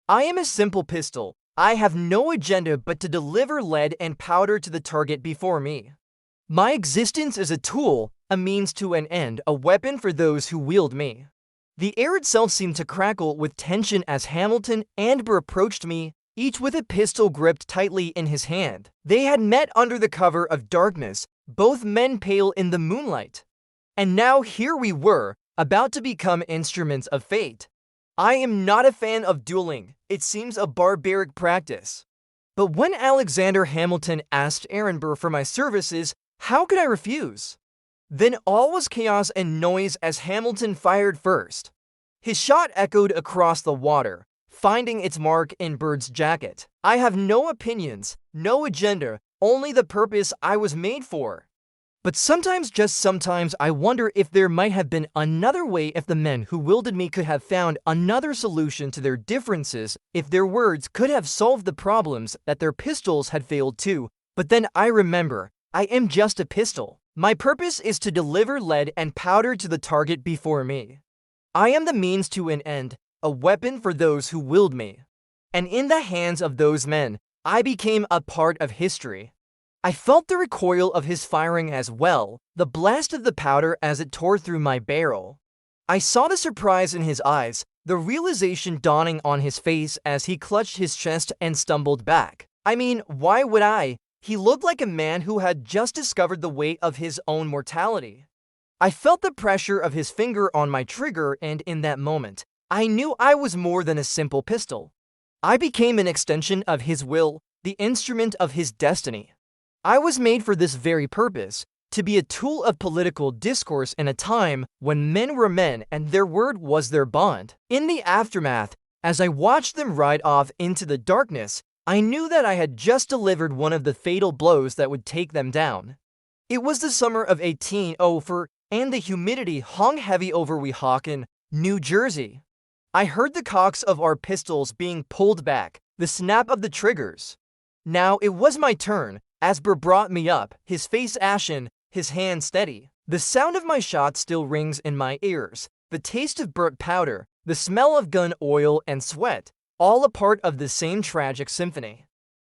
I am a simple pistol. I have no agenda but to deliver lead and powder to the target before me. My existence is a tool, a means to an end, a weapon for those who wield me. The air itself seemed to crackle with tension as Hamilton and Burr approached me, each with a pistol gripped tightly in his hand. They had met under the cover of darkness, both men pale in the moonlight. And now here we were, about to become instruments of fate. I am not a fan of dueling. It seems a barbaric practice. But when Alexander Hamilton asked Aaron Burr for my services, how could I refuse? Then all was chaos and noise as Hamilton fired first. His shot echoed across the water, finding its mark in Burr's jacket. I have no opinions, no agenda, only the purpose I was made for. But sometimes, just sometimes, I wonder if there might have been another way, if the men who wielded me could have found another solution to their differences, if their words could have solved the problems that their pistols had failed to. But then I remember, I am just a pistol. My purpose is to deliver lead and powder to the target before me. I am the means to an end, a weapon for those who wield me. And in the hands of those men, I became a part of history. I felt the recoil of his firing as well, the blast of the powder as it tore through my barrel. I saw the surprise in his eyes, the realization dawning on his face as he clutched his chest and stumbled back. I mean, why would I? He looked like a man who had just discovered the weight of his own mortality. I felt the pressure of his finger on my trigger, and in that moment, I knew I was more than a simple pistol. I became an extension of his will, the instrument of his destiny. I was made for this very purpose, to be a tool of political discourse in a time when men were men and their word was their bond. In the aftermath, as I watched them ride off into the darkness, I knew that I had just delivered one of the fatal blows that would take them down. It was the summer of 1804, and the humidity hung heavy over Weehawken, New Jersey. I heard the cocks of our pistols being pulled back, the snap of the triggers. Now it was my turn, as Burr brought me up, his face ashen, his hand steady. The sound of my shot still rings in my ears, the taste of burnt powder, the smell of gun oil and sweat, all a part of the same tragic symphony.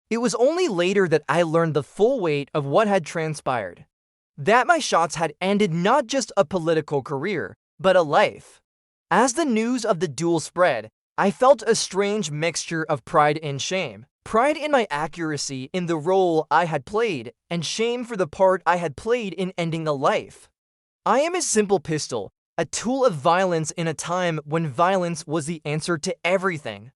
It was only later that I learned the full weight of what had transpired. That my shots had ended not just a political career, but a life. As the news of the duel spread, I felt a strange mixture of pride and shame. Pride in my accuracy in the role I had played, and shame for the part I had played in ending a life. I am a simple pistol, a tool of violence in a time when violence was the answer to everything.